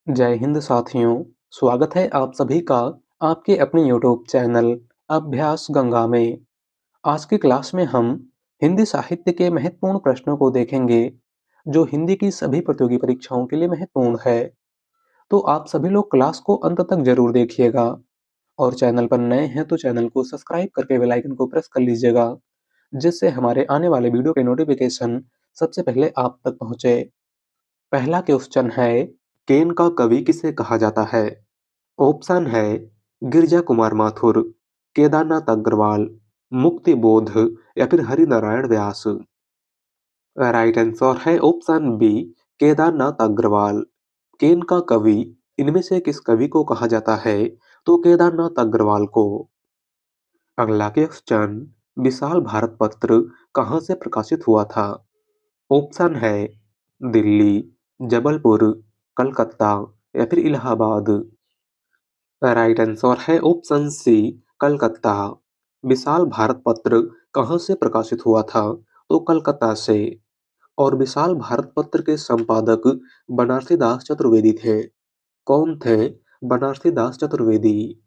जय हिंद साथियों, स्वागत है आप सभी का आपके अपने यूट्यूब चैनल अभ्यास गंगा में। आज की क्लास में हम हिंदी साहित्य के महत्वपूर्ण प्रश्नों को देखेंगे, जो हिंदी की सभी प्रतियोगी परीक्षाओं के लिए महत्वपूर्ण है। तो आप सभी लोग क्लास को अंत तक जरूर देखिएगा और चैनल पर नए हैं तो चैनल को सब्सक्राइब करके बेल आइकन को प्रेस कर लीजिएगा, जिससे हमारे आने वाले वीडियो के नोटिफिकेशन सबसे पहले आप तक पहुंचे। पहला क्वेश्चन है, केन का कवि किसे कहा जाता है? ऑप्शन है गिरजा कुमार माथुर, केदारनाथ अग्रवाल, मुक्ति बोध या फिर हरिनारायण व्यास। राइट आंसर है ऑप्शन बी, केदारनाथ अग्रवाल। केन का कवि इनमें से किस कवि को कहा जाता है? तो केदारनाथ अग्रवाल को। अगला क्वेश्चन, विशाल भारत पत्र कहाँ से प्रकाशित हुआ था? ऑप्शन है दिल्ली, जबलपुर, कलकत्ता या फिर इलाहाबाद। राइट आंसर है ऑप्शन सी, कलकत्ता। विशाल भारत पत्र कहाँ से प्रकाशित हुआ था? तो कलकत्ता से। और विशाल भारत पत्र के संपादक बनारसी दास चतुर्वेदी थे। कौन थे बनारसी दास चतुर्वेदी?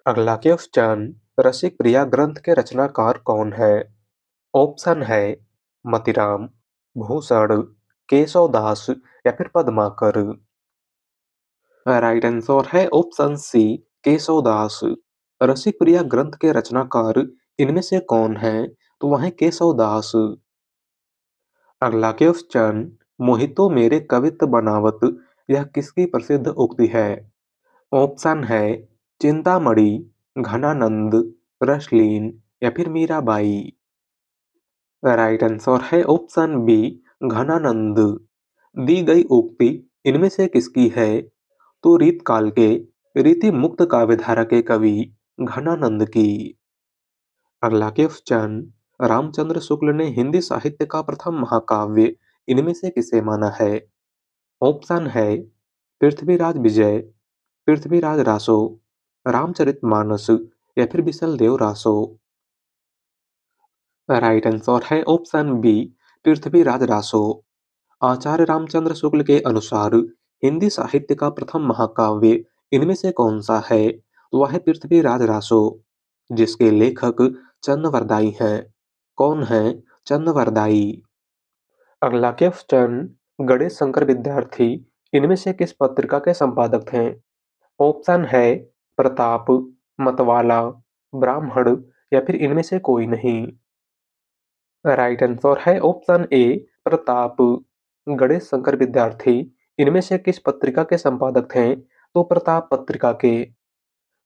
अगला क्वेश्चन, रसिक प्रिया ग्रंथ के रचनाकार कौन है? ऑप्शन है मतिराम, भूषण, केशव दास या फिर पद्माकर। राइट आंसर है ऑप्शन सी, केशव दास। रसिक प्रिया ग्रंथ के रचनाकार इनमें से कौन है? तो वह है केशव दास। अगला क्वेश्चन, मोहितो मेरे कवित्व बनावत यह किसकी प्रसिद्ध उक्ति है? ऑप्शन है चिंतामणि, घनानंद, रसलीन या फिर मीराबाई। राइट आंसर है ऑप्शन बी, घनानंद। दी गई उक्ति इनमें से किसकी है? तो रीतकाल के रीति मुक्त काव्यधारा के कवि घनानंद की। अगला क्वेश्चन, रामचंद्र शुक्ल ने हिंदी साहित्य का प्रथम महाकाव्य इनमें से किसे माना है? ऑप्शन है पृथ्वीराज विजय, पृथ्वीराज रासो, रामचरितमानस या फिर बिसल देव रासो। राइट आंसर है ऑप्शन बी, पृथ्वीराज रासो। आचार्य रामचंद्र शुक्ल के अनुसार हिंदी साहित्य का प्रथम महाकाव्य इनमें से कौन सा है? वह है पृथ्वीराज रासो, जिसके लेखक चन्नवरदाई हैं। कौन है चन्नवरदाई? अगला क्वेश्चन, गणेश शंकर विद्यार्थी इनमें से किस पत्रिका के संपादक थे? ऑप्शन है प्रताप, मतवाला, ब्राह्मण या फिर इनमें से कोई नहीं। राइट आंसर है ऑप्शन ए, प्रताप। गणेश शंकर विद्यार्थी इनमें से किस पत्रिका के संपादक थे? तो प्रताप पत्रिका के।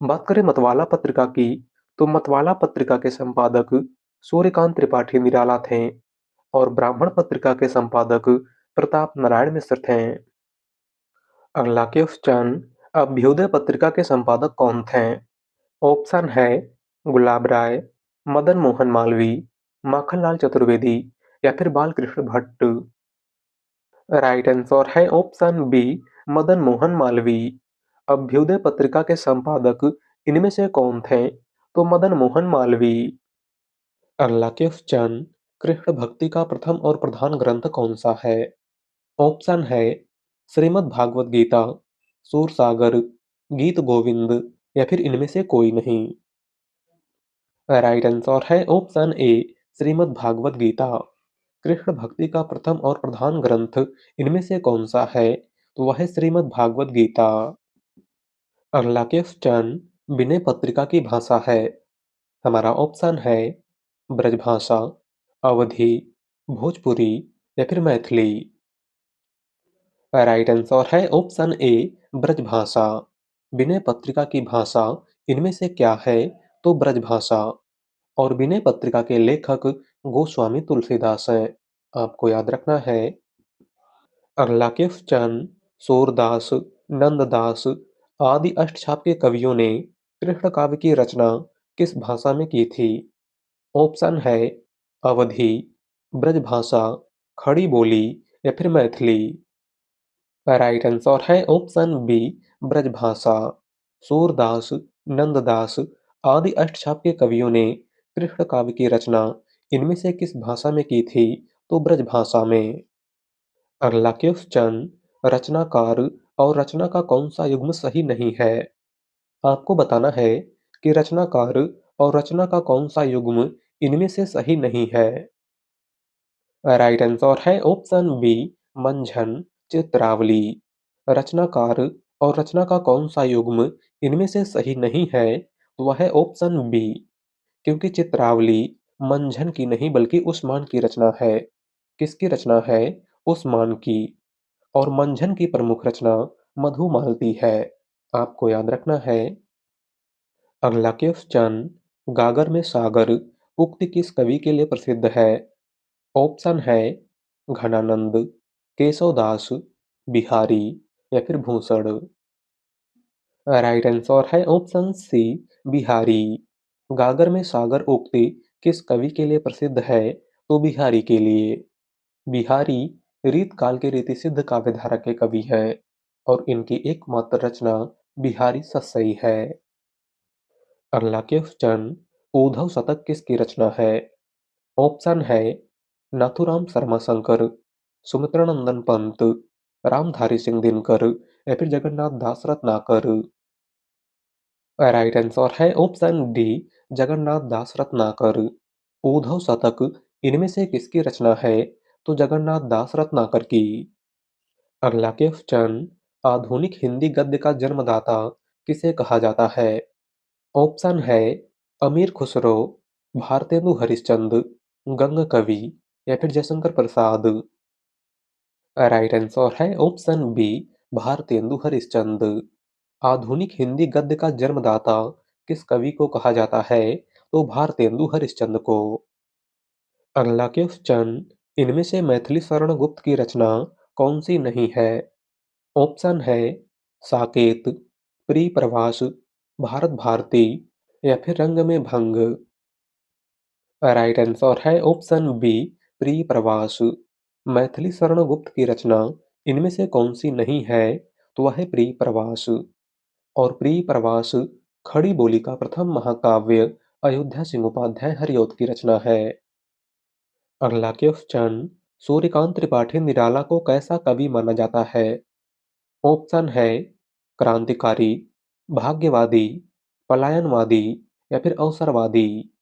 बात करें मतवाला पत्रिका की, तो मतवाला पत्रिका के संपादक सूर्यकांत त्रिपाठी निराला थे और ब्राह्मण पत्रिका के संपादक प्रताप नारायण मिश्र थे। अगला क्वेश्चन, अभ्युदय पत्रिका के संपादक कौन थे? ऑप्शन है गुलाब राय, मदन मोहन मालवीय, माखनलाल चतुर्वेदी या फिर बालकृष्ण भट्ट। राइट आंसर है ऑप्शन बी, मदन मोहन मालवीय। अभ्युदय पत्रिका के संपादक इनमें से कौन थे? तो मदन मोहन मालवीय। अगला क्वेश्चन, कृष्ण भक्ति का प्रथम और प्रधान ग्रंथ कौन सा है? ऑप्शन है श्रीमद् भागवत गीता, सूरसागर, गीत गोविंद या फिर इनमें से कोई नहीं। राइट आंसर है ऑप्शन ए, श्रीमद् भागवत गीता। कृष्ण भक्ति का प्रथम और प्रधान ग्रंथ इनमें से कौन सा है? तो वह है श्रीमद् भागवत गीता। अगला क्वेश्चन, विनय पत्रिका की भाषा है? हमारा ऑप्शन है ब्रजभाषा, अवधी, भोजपुरी या फिर मैथिली। राइट आंसर है ऑप्शन ए, ब्रजभाषा। विनय पत्रिका की भाषा इनमें से क्या है? तो ब्रजभाषा। और विनय पत्रिका के लेखक गोस्वामी तुलसीदास हैं। आपको याद रखना है। अगला क्वेश्चन, सूरदास, नंददास आदि अष्टछाप के कवियों ने कृष्ण काव्य की रचना किस भाषा में की थी? ऑप्शन है अवधी, ब्रजभाषा, खड़ी बोली या फिर मैथिली। राइट आंसर है ऑप्शन बी, ब्रजभाषा। सूरदास, नंददास आदि अष्टछाप के कवियों ने कृष्ण काव्य की रचना इनमें से किस भाषा में की थी? तो ब्रजभाषा में। अगला क्वेश्चन, रचनाकार और रचना का कौन-सा युग्म सही नहीं है? आपको बताना है कि रचनाकार और रचना का कौन-सा युग्म इनमें से सही नहीं है। राइट आंसर है ऑप्शन बी मंझन चित्रावली। रचनाकार और रचना का कौन-सा युग्म इनमें से सही नहीं है? वह है ऑप्शन बी, क्योंकि चित्रावली मंझन की नहीं बल्कि उस्मान की रचना है। किसकी रचना है? उस्मान की। और मंझन की प्रमुख रचना मधुमालती है। आपको याद रखना है। अगला क्वेश्चन, गागर में सागर उक्ति किस कवि के लिए प्रसिद्ध है? ऑप्शन है घनानंद, केशवदास, बिहारी या फिर भूषण। राइट आंसर है ऑप्शन सी बिहारी। गागर में सागर उक्ति किस कवि के लिए प्रसिद्ध है? तो बिहारी के लिए। बिहारी रीत काल के रीतिसिद्ध काव्यधारा के कवि हैं और इनकी एकमात्र रचना बिहारी सस्सई है। अगला क्वेश्चन, उद्धव शतक किसकी रचना है? ऑप्शन है नाथूराम शर्मा शंकर, सुमित्रानंदन पंत, रामधारी सिंह दिनकर या फिर जगन्नाथ दास रत्नाकर। राइट आंसर है ऑप्शन डी जगन्नाथ दास रत्नाकर। उद्धव शतक इनमें से किसकी रचना है? तो जगन्नाथ दास रत्नाकर की। अगला क्वेश्चन, आधुनिक हिंदी गद्य का जन्मदाता किसे कहा जाता है? ऑप्शन है अमीर खुसरो, भारतेंदु हरिश्चंद्र, गंग कवि या फिर जयशंकर प्रसाद। राइट आंसर है ऑप्शन बी भारतेंदु हरिश्चंद्र। आधुनिक हिंदी गद्य का जन्मदाता किस कवि को कहा जाता है? तो भारतेंदु हरिश्चंद्र को। अगला क्वेश्चन, इनमें से मैथिली शरण गुप्त की रचना कौन सी नहीं है? ऑप्शन है साकेत, प्रिय प्रवास, भारत भारती या फिर रंग में भंग। राइट आंसर है ऑप्शन बी प्रिय प्रवास। मैथिली शरण गुप्त की रचना इनमें से कौन सी नहीं है? तो वह है प्रिय प्रवास। और प्रिय प्रवास खड़ी बोली का प्रथम महाकाव्य अयोध्या सिंह उपाध्याय हरिऔध की रचना है। अगला क्वेश्चन, सूर्यकांत त्रिपाठी निराला को कैसा कवि माना जाता है? ऑप्शन है क्रांतिकारी, भाग्यवादी, पलायनवादी या फिर अवसरवादी।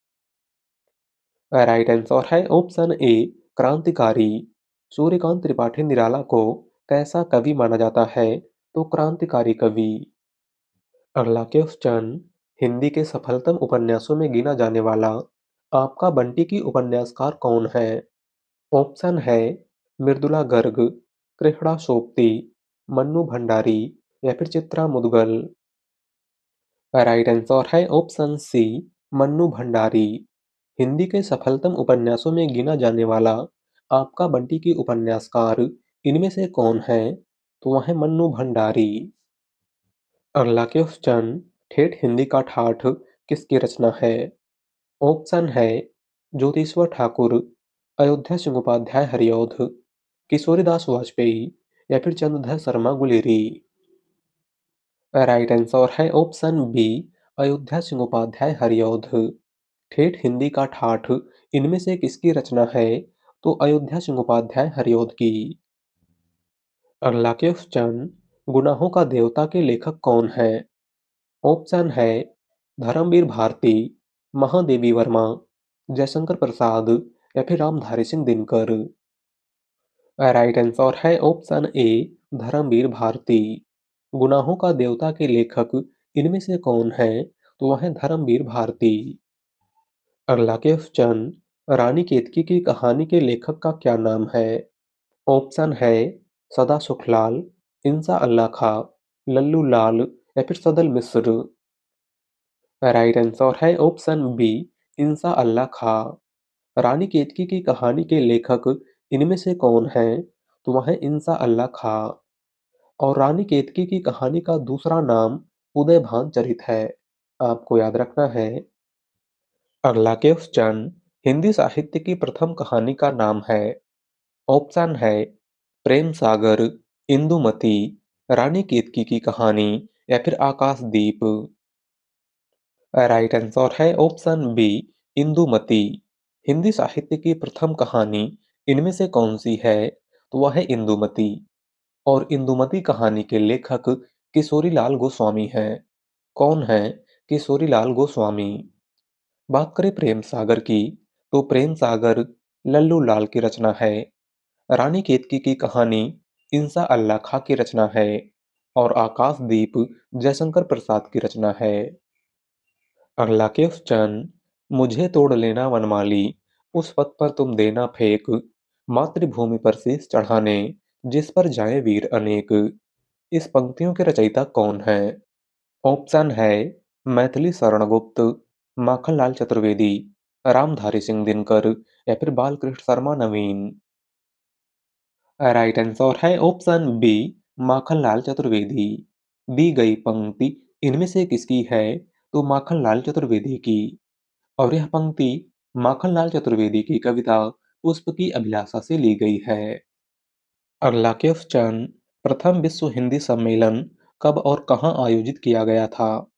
राइट आंसर है ऑप्शन ए क्रांतिकारी। सूर्यकांत त्रिपाठी निराला को कैसा कवि माना जाता है? तो क्रांतिकारी कवि। अगला क्वेश्चन, हिंदी के सफलतम उपन्यासों में गिना जाने वाला आपका बंटी की उपन्यासकार कौन है? ऑप्शन है मृदुला गर्ग, कृष्णा सोप्ती, मन्नू भंडारी या फिर चित्रा मुदगल। राइट आंसर है ऑप्शन सी मन्नू भंडारी। हिंदी के सफलतम उपन्यासों में गिना जाने वाला आपका बंटी की उपन्यासकार इनमें से कौन है? तो वह है मन्नू भंडारी। अगला क्वेश्चन, ठेठ हिंदी का ठाठ किसकी रचना है? ऑप्शन है ज्योतिश्वर ठाकुर, अयोध्या सिंह उपाध्याय हरिऔध, किशोरीदास वाजपेयी या फिर चंद्रधर शर्मा गुलेरी। राइट आंसर है ऑप्शन बी अयोध्या सिंह उपाध्याय हरिऔध। ठेठ हिंदी का ठाठ इनमें से किसकी रचना है? तो अयोध्या सिंह उपाध्याय हरिऔध की। अगला क्वेश्चन, गुनाहों का देवता के लेखक कौन है? ऑप्शन है धर्मवीर भारती, महादेवी वर्मा, जयशंकर प्रसाद या फिर रामधारी सिंह दिनकर। राइट आंसर है ऑप्शन ए धर्मवीर भारती। गुनाहों का देवता के लेखक इनमें से कौन है? तो वह है धर्मवीर भारती। अगला क्वेश्चन, रानी केतकी की कहानी के लेखक का क्या नाम है? ऑप्शन है सदा सुखलाल, इंसा अल्लाह खां, लल्लू लाल या फिर सदल मिश्र। राइट आंसर है ऑप्शन बी इंसा अल्लाह खां। रानी केतकी की कहानी के लेखक इनमें से कौन है? तो वह है इंसा अल्लाह खां। और रानी केतकी की कहानी का दूसरा नाम उदयभान चरित है। आपको याद रखना है। अगला क्वेश्चन, हिंदी साहित्य की प्रथम कहानी का नाम है? ऑप्शन है प्रेम सागर, इंदुमती, रानी केतकी की कहानी या फिर आकाशदीप। राइट आंसर है ऑप्शन बी इंदुमती। हिंदी साहित्य की प्रथम कहानी इनमें से कौन सी है? तो वह है इंदुमती। और इंदुमती कहानी के लेखक किशोरीलाल गोस्वामी हैं। कौन हैं किशोरीलाल गोस्वामी? बात करें प्रेम सागर की, तो प्रेम सागर लल्लू लाल की रचना है। रानी केतकी की कहानी इंसा अल्लाह खां की रचना है और आकाशदीप जयशंकर प्रसाद की रचना है। अगला क्वेश्चन, मुझे तोड़ लेना वनमाली, उस पथ पर तुम देना फेंक, मातृभूमि पर शीश चढ़ाने, जिस पर जाए वीर अनेक। इस पंक्तियों के रचयिता कौन है? ऑप्शन है मैथिली शरण गुप्त, माखनलाल चतुर्वेदी, रामधारी सिंह दिनकर या फिर बालकृष्ण शर्मा नवीन। राइट आंसर है ऑप्शन बी, माखनलाल चतुर्वेदी। दी गई पंक्ति इनमें से किसकी है? तो माखनलाल चतुर्वेदी की। और यह पंक्ति माखनलाल चतुर्वेदी की कविता पुष्प की अभिलाषा से ली गई है। अगला क्वेश्चन, प्रथम विश्व हिंदी सम्मेलन कब और कहाँ आयोजित किया गया था?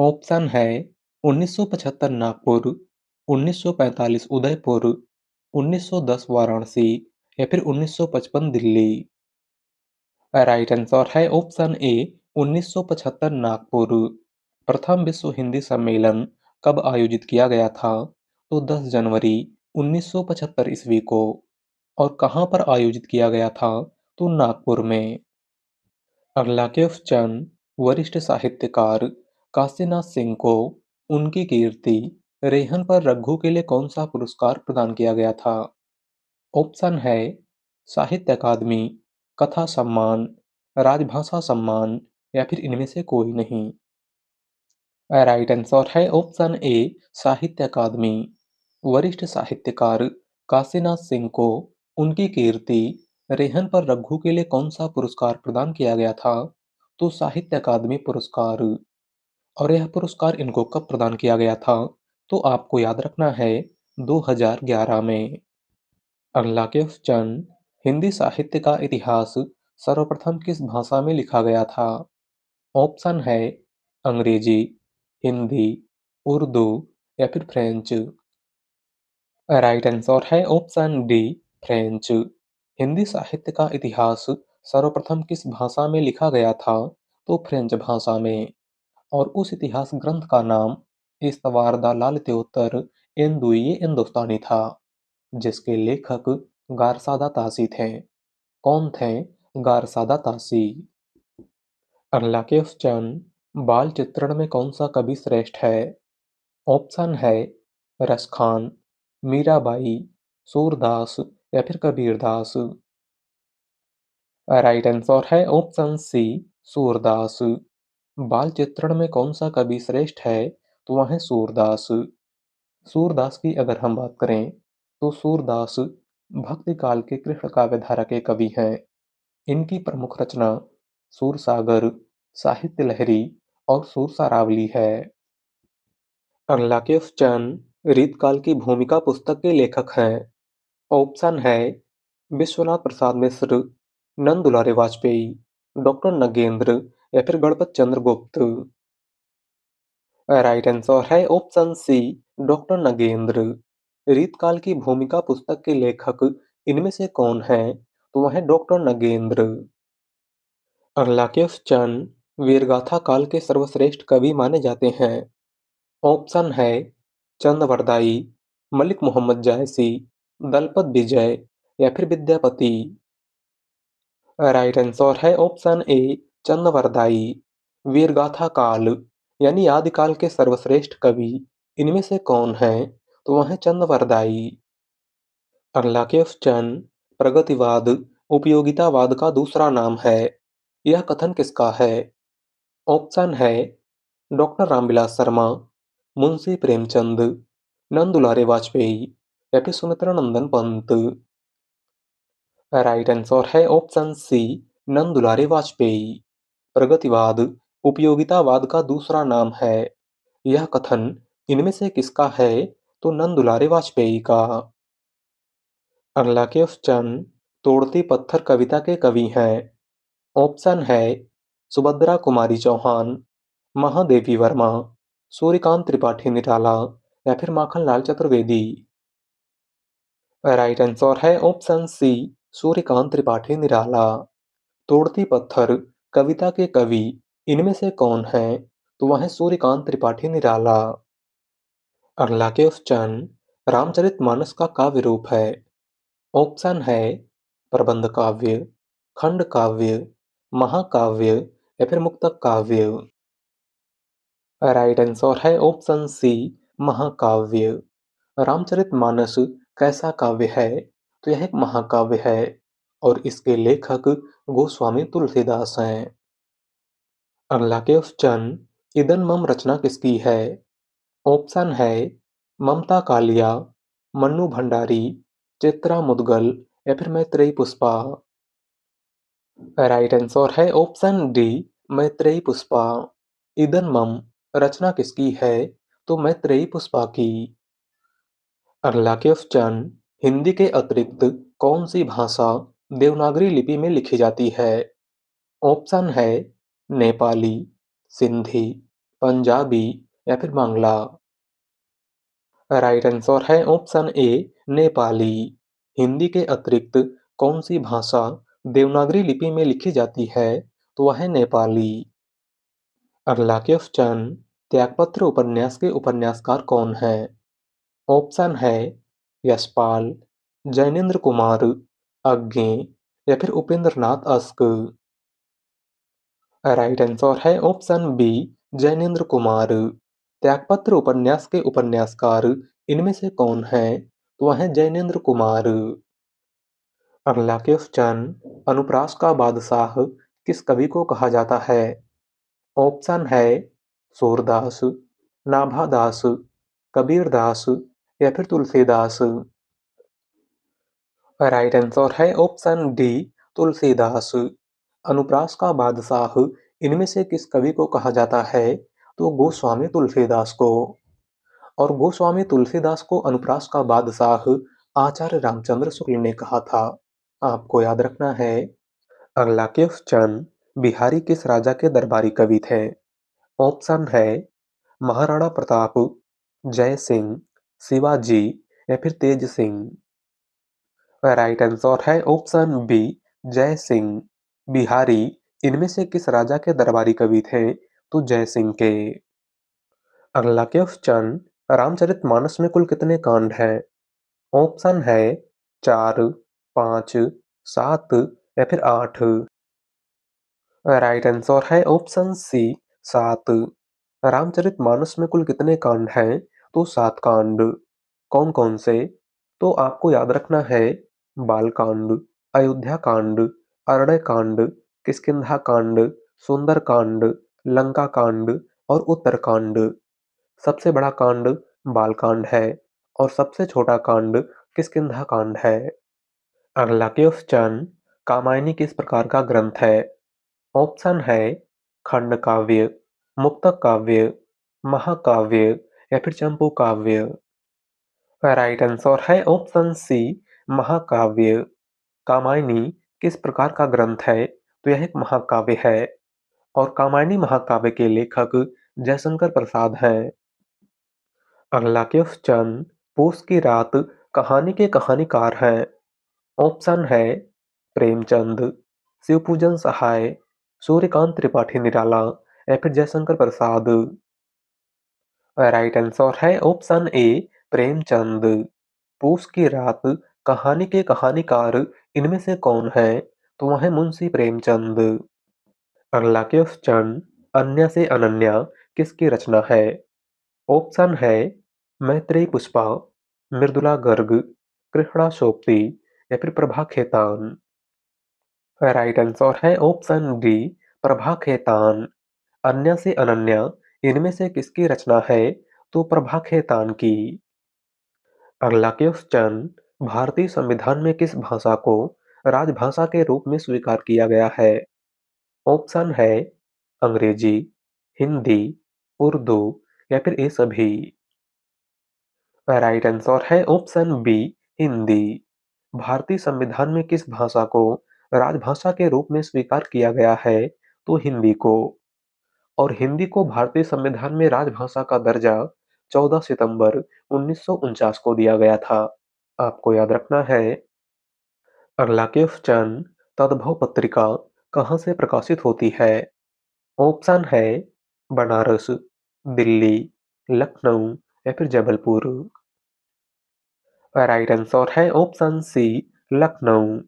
ऑप्शन है 1975 नागपुर, 1945 उदयपुर, 1910 वाराणसी या फिर 1955 दिल्ली। राइट आंसर है ऑप्शन ए 1975 नागपुर। प्रथम विश्व हिंदी सम्मेलन कब आयोजित किया गया था? तो 10 जनवरी 1975 ईस्वी को। और कहाँ पर आयोजित किया गया था? तो नागपुर में। अगला क्वेश्चन, वरिष्ठ साहित्यकार काशीनाथ सिंह को उनकी कीर्ति रेहन पर रघु के लिए कौन सा पुरस्कार प्रदान किया गया था? ऑप्शन है साहित्य अकादमी, कथा सम्मान, राजभाषा सम्मान या फिर इनमें से कोई नहीं। राइट आंसर है ऑप्शन ए साहित्य अकादमी। वरिष्ठ साहित्यकार काशीनाथ सिंह को उनकी कीर्ति रेहन पर रघु के लिए कौन सा पुरस्कार प्रदान किया गया था? तो साहित्य अकादमी पुरस्कार। और यह पुरस्कार इनको कब प्रदान किया गया था? तो आपको याद रखना है 2011 में। अगला क्वेश्चन, हिंदी साहित्य का इतिहास सर्वप्रथम किस भाषा में लिखा गया था? ऑप्शन है अंग्रेजी, हिंदी, उर्दू या फिर फ्रेंच। राइट आंसर है ऑप्शन डी, फ्रेंच। हिंदी साहित्य का इतिहास सर्वप्रथम किस भाषा में लिखा गया था? तो फ्रेंच भाषा में। और उस इतिहास ग्रंथ का नाम इस्तवार दा लालित्योत्तर एंदुइये हिंदुस्तानी था, जिसके लेखक गारसादा तासी थे। कौन थे गारसादा तासी? अगला क्वेश्चन, बाल चित्रण में कौन सा कवि श्रेष्ठ है? ऑप्शन है रसखान, मीराबाई, सूरदास या फिर कबीरदास। राइट आंसर है ऑप्शन सी, सूरदास। बाल चित्रण में कौन सा कवि श्रेष्ठ है? तो वह है सूरदास। सूरदास की अगर हम बात करें, तो सूरदास भक्ति काल के कृष्ण काव्य धारा के कवि हैं। इनकी प्रमुख रचना सूरसागर, साहित्य लहरी और सूरसारावली है। अगला क्वेश्चन, रीतकाल की भूमिका पुस्तक के लेखक हैं। ऑप्शन है विश्वनाथ प्रसाद मिश्र, नंद दुलारे वाजपेयी, डॉक्टर नगेंद्र या फिर गणपत चंद्र गुप्त। राइट आंसर है ऑप्शन सी, डॉक्टर नगेंद्र। रीतकाल की भूमिका पुस्तक के लेखक इनमें से कौन है? तो वह है डॉक्टर नगेंद्र। अगला क्वेश्चन, वीरगाथा काल के सर्वश्रेष्ठ कवि माने जाते हैं। ऑप्शन है चंद्रवरदाई, मलिक मोहम्मद जायसी, दलपत विजय या फिर विद्यापति। राइट आंसर है ऑप्शन ए, चंद्रवरदाई। वीरगाथा काल यानी आदिकाल के सर्वश्रेष्ठ कवि इनमें से कौन है? तो वह है चंद्रवरदाई। अगला क्वेश्चन, प्रगतिवाद उपयोगितावाद का दूसरा नाम है। यह कथन किसका है? ऑप्शन है डॉक्टर रामविलास शर्मा, मुंशी प्रेमचंद, नंद दुलारे वाजपेयी या फिर सुमित्रा नंदन पंत। राइट आंसर है ऑप्शन सी, नंद दुलारे वाजपेयी। प्रगतिवाद उपयोगितावाद का दूसरा नाम है। यह कथन इनमें से किसका है? तो नंद दुलारे वाजपेयी का। अगला क्वेश्चन, तोड़ती पत्थर कविता के कवि हैं। ऑप्शन है सुभद्रा कुमारी चौहान, महादेवी वर्मा, सूर्यकांत त्रिपाठी निराला या फिर माखनलाल चतुर्वेदी। राइट आंसर है ऑप्शन सी, सूर्यकांत त्रिपाठी निराला। तोड़ती पत्थर कविता के कवि इनमें से कौन हैं? तो वह हैं सूर्यकांत त्रिपाठी निराला। अगला क्वेश्चन, रामचरितमानस का काव्य रूप है। ऑप्शन है प्रबंध काव्य, खंड काव्य, महाकाव्य या फिर मुक्तक काव्य। राइट आंसर है ऑप्शन सी, महाकाव्य। रामचरितमानस कैसा काव्य है? तो यह एक महाकाव्य है और इसके लेखक गोस्वामी तुलसीदास हैं। अगला क्वेश्चन, इदन रचना किसकी है? ऑप्शन है ममता कालिया, मन्नू भंडारी, चित्रा मुदगल या फिर मैत्रेयी पुष्पा। राइट आंसर है ऑप्शन डी, मैत्रेयी पुष्पा। इदन रचना किसकी है? तो मैत्रेयी पुष्पा की। अगला क्वेश्चन, हिंदी के अतिरिक्त कौन सी भाषा देवनागरी लिपि में लिखी जाती है? ऑप्शन है नेपाली, सिंधी, पंजाबी या फिर बांग्ला। राइट आंसर है ऑप्शन ए, नेपाली। हिंदी के अतिरिक्त कौन सी भाषा देवनागरी लिपि में लिखी जाती है? तो वह है नेपाली। अगला क्वेश्चन, त्यागपत्र उपन्यास के उपन्यासकार कौन हैं? ऑप्शन है यशपाल, जैनेन्द्र कुमार, अज्ञे या फिर Upendra Nath ask. Right answer है ऑप्शन बी, जैनेन्द्र कुमार। त्यागपत्र उपन्यास के उपन्यासकार इनमें से कौन हैं? तो वह हैं जैनेन्द्र कुमार। अगला क्वेश्चन, अनुप्रास का बादशाह किस कवि को कहा जाता है? ऑप्शन है सूरदास, नाभादास, कबीरदास या फिर तुलसीदास। राइट आंसर है ऑप्शन डी, तुलसीदास। अनुप्रास का बादशाह इनमें से किस कवि को कहा जाता है? तो गोस्वामी तुलसीदास को। और गोस्वामी तुलसीदास को अनुप्रास का बादशाह आचार्य रामचंद्र शुक्ल ने कहा था। आपको याद रखना है। अगला क्वेश्चन, बिहारी किस राजा के दरबारी कवि थे? ऑप्शन है महाराणा प्रताप, जय सिंह, शिवाजी या फिर तेज सिंह। राइट आंसर है ऑप्शन बी, जय सिंह। बिहारी इनमें से किस राजा के दरबारी कवि थे? तो जय सिंह के। अगला क्वेश्चन, रामचरितमानस में कुल कितने कांड हैं? ऑप्शन है 4, 5, 7 या फिर 8। राइट आंसर है ऑप्शन सी, 7। रामचरितमानस में कुल कितने कांड हैं? तो 7 कांड। कौन कौन से? तो आपको याद रखना है, बालकांड, अयोध्या कांड, अरण्य कांड, किष्किंधा कांड, सुंदर कांड, लंका कांड और उत्तरकांड। सबसे बड़ा कांड बालकांड है और सबसे छोटा कांड किष्किंधा कांड है। अगला क्वेश्चन, कामायनी किस प्रकार का ग्रंथ है? ऑप्शन है खंड काव्य, मुक्तक काव्य, महाकाव्य या फिर चंपू काव्य। राइट आंसर है ऑप्शन सी, महाकाव्य। कामायनी किस प्रकार का ग्रंथ है? तो यह एक महाकाव्य है और कामायनी महाकाव्य के लेखक जयशंकर प्रसाद हैं। अगला क्वेश्चन, पूस की रात कहानी के कहानीकार हैं। ऑप्शन है प्रेमचंद, शिवपूजन सहाय, सूर्यकांत त्रिपाठी निराला या फिर जयशंकर प्रसाद। राइट आंसर है ऑप्शन ए, प्रेमचंद। पूस की रात कहानी के कहानीकार इनमें से कौन है? तो वह है मुंशी प्रेमचंद। अगला क्वेश्चन, अन्य से अनन्या किसकी रचना है? ऑप्शन है मैत्रेयी पुष्पा, मृदुला गर्ग, कृष्णा सोप्ती या फिर प्रभा खेतान। राइट आंसर है ऑप्शन डी, प्रभा खेतान। अन्य से अनन्या इनमें से किसकी रचना है? तो प्रभा खेतान की। अगला क्वेश्चन, भारतीय संविधान में किस भाषा को राजभाषा के रूप में स्वीकार किया गया है? ऑप्शन है अंग्रेजी, हिंदी, उर्दू या फिर ये सभी। राइट आंसर है ऑप्शन बी, हिंदी। भारतीय संविधान में किस भाषा को राजभाषा के रूप में स्वीकार किया गया है? तो हिंदी को। और हिंदी को भारतीय संविधान में राजभाषा का दर्जा 14 सितंबर 1949 को दिया गया था। आपको याद रखना है। अगला क्वेश्चन, तद्भव पत्रिका कहाँ से प्रकाशित होती है? ऑप्शन है बनारस, दिल्ली, लखनऊ या फिर जबलपुर। राइट आंसर है ऑप्शन सी लखनऊ।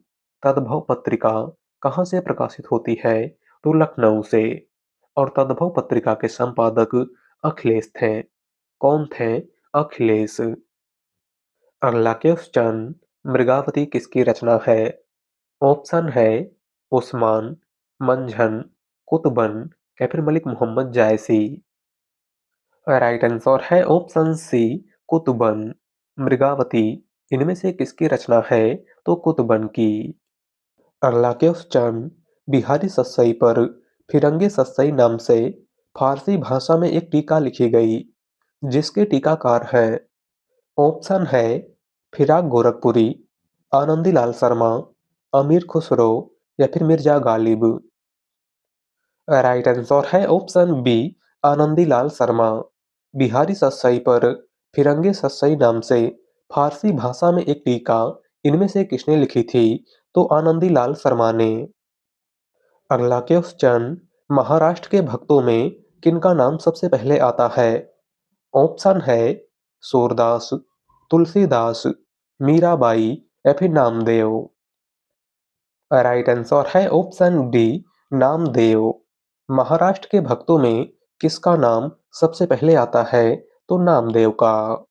तद्भव पत्रिका कहाँ से प्रकाशित होती है? तो लखनऊ से। और तद्भव पत्रिका के संपादक अखिलेश थे। कौन थे? अखिलेश। अगला क्वेश्चन, मृगावती किसकी रचना है? ऑप्शन है उस्मान, मंझन, कुतुबन या फिर मलिक मोहम्मद जायसी। राइट आंसर है ऑप्शन सी कुतुबन। मृगावती इनमें से किसकी रचना है? तो कुतुबन की। अगला क्वेश्चन, बिहारी सस्सई पर फिरंगी सस्सई नाम से फारसी भाषा में एक टीका लिखी गई, जिसके टीकाकार हैं। ऑप्शन है फिराक गोरखपुरी, आनंदीलाल शर्मा, अमीर खुसरो या फिर मिर्जा गालिब। राइट आंसर है ऑप्शन बी आनंदीलाल शर्मा। बिहारी सस्सई पर फिरंगी सस्सई नाम से फारसी भाषा में एक टीका इनमें से किसने लिखी थी? तो आनंदीलाल शर्मा ने। अगला क्वेश्चन, महाराष्ट्र के भक्तों में किनका नाम सबसे पहले आता है? ऑप्शन है सूरदास, तुलसीदास, मीराबाई या फिर नामदेव। राइट आंसर है ऑप्शन डी नामदेव। महाराष्ट्र के भक्तों में किसका नाम सबसे पहले आता है? तो नामदेव का।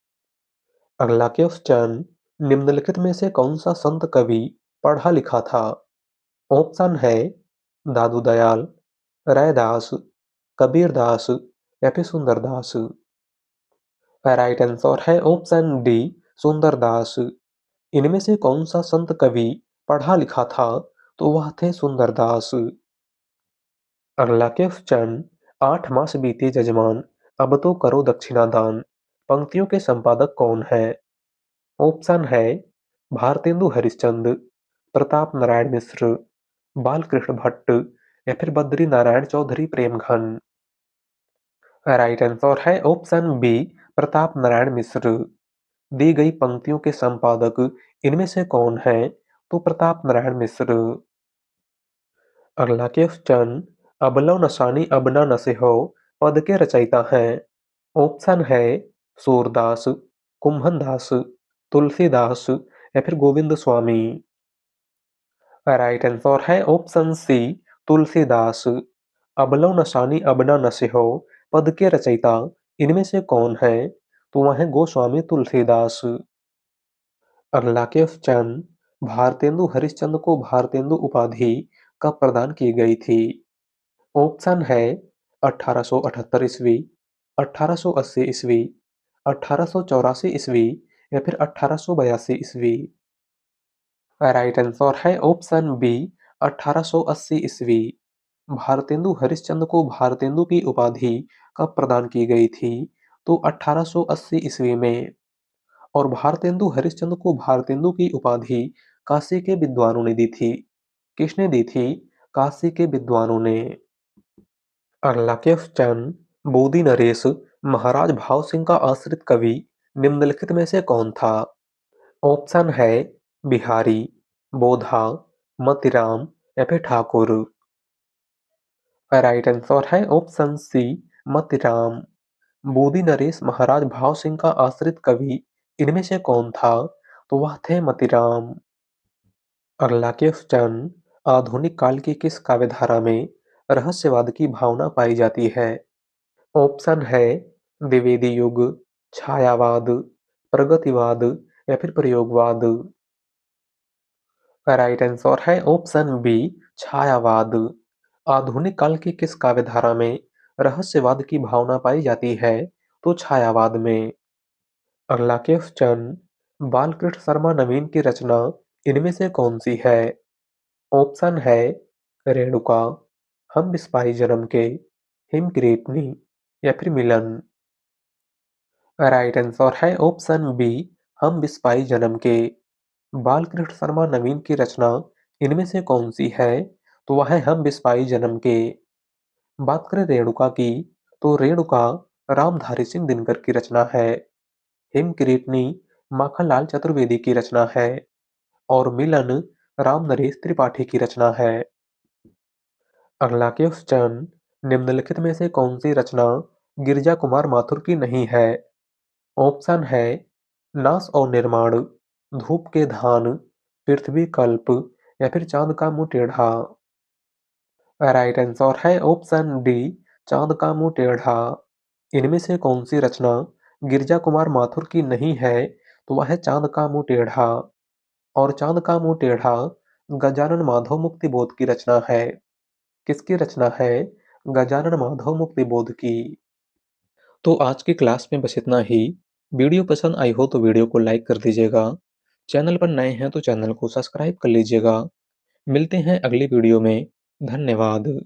अगला क्वेश्चन, निम्नलिखित में से कौन सा संत कवि पढ़ा लिखा था? ऑप्शन है दादू दयाल, रैदास, कबीरदास या फिर सुंदरदास। राइट आंसर है ऑप्शन डी सुंदरदास। इनमें से कौन सा संत कवि पढ़ा लिखा था? तो वह थे सुंदरदास। अगला क्वेश्चन, 8 मास बीते जजमान, अब तो करो दक्षिणादान। पंक्तियों के संपादक कौन है? ऑप्शन है भारतेंदु हरिश्चंद्र, प्रताप नारायण मिश्र, बालकृष्ण भट्ट या फिर बद्री नारायण चौधरी प्रेमघन। राइट आंसर है ऑप्शन बी प्रताप नारायण मिश्र। दी गई पंक्तियों के संपादक इनमें से कौन है? तो प्रताप नारायण मिश्र। अगला क्वेश्चन, अबलौ नसानी अब न नसे हो पद के रचयिता हैं। ऑप्शन है सूरदास, कुंभनदास, तुलसीदास या फिर गोविंद स्वामी। राइट आंसर है ऑप्शन सी तुलसीदास। अबलौ नसानी अब न नसे हो पद के रचयिता इनमें से कौन है? तो वह है गोस्वामी तुलसीदास। अगला क्वेश्चन, भारतेंदु हरिश्चंद्र को भारतेंदु उपाधि कब प्रदान की गई थी? ऑप्शन है 1878 ईस्वी, 1880 ईस्वी, 1884 ईस्वी या फिर 1882 ईस्वी। राइट आंसर है ऑप्शन बी 1880 ईस्वी। भारतेंदु हरिश्चंद्र को भारतेंदु की उपाधि कब प्रदान की गई थी? तो 1880 ईस्वी में। और भारतेंदु हरिश्चंद्र को भारतेंदु की उपाधि काशी के विद्वानों ने दी थी। किसने दी थी? काशी के विद्वानों ने। अगला क्वेश्चन, बोदी नरेश महाराज भाव सिंह का आश्रित कवि निम्नलिखित में से कौन था? ऑप्शन है बिहारी, बोधा, मतीराम या फिर ठाकुर। राइट आंसर है ऑप्शन सी मतीराम। बोदी नरेश महाराज भाव सिंह का आश्रित कवि इनमें से कौन था? तो वह थे मतीराम। अगला क्वेश्चन, आधुनिक काल की किस काव्यधारा में रहस्यवाद की भावना पाई जाती है? ऑप्शन है द्विवेदी युग, छायावाद, प्रगतिवाद या फिर प्रयोगवाद। राइट आंसर है ऑप्शन बी छायावाद। आधुनिक काल की किस काव्यधारा में रहस्यवाद की भावना पाई जाती है? तो छायावाद में। अगला क्वेश्चन, बालकृष्ण शर्मा नवीन की रचना इनमें से कौन सी है? ऑप्शन है रेणुका, हम बिस्पाही जन्म के, हिमकिरीटनी या फिर मिलन। राइट आंसर है ऑप्शन बी हम बिस्पाही जन्म के। बालकृष्ण शर्मा नवीन की रचना इनमें से कौन सी है? तो वह है हम बिस्पाही जन्म के। बात करें रेणुका की, तो रेणुका रामधारी सिंह दिनकर की रचना है। हिमकिरीटनी माखनलाल चतुर्वेदी की रचना है। और मिलन राम नरेश त्रिपाठी की रचना है। अगला क्वेश्चन, निम्नलिखित में से कौन सी रचना गिरिजा कुमार माथुर की नहीं है? ऑप्शन है नाश और निर्माण, धूप के धान, पृथ्वी कल्प या फिर चांद का मुंह टेढ़ा। राइट आंसर है ऑप्शन डी, चांद का मुंह टेढ़ा। इनमें से कौन सी रचना गिरिजा कुमार माथुर की नहीं है? तो वह है चांद का मुंह टेढ़ा। और चांद का मुंह टेढ़ा गजानन माधव मुक्ति बोध की रचना है। किसकी रचना है? गजानन माधव मुक्ति बोध की। तो आज की क्लास में बस इतना ही। वीडियो पसंद आई हो तो वीडियो को लाइक कर दीजिएगा। चैनल पर नए हैं तो चैनल को सब्सक्राइब कर लीजिएगा। मिलते हैं अगली वीडियो में। धन्यवाद।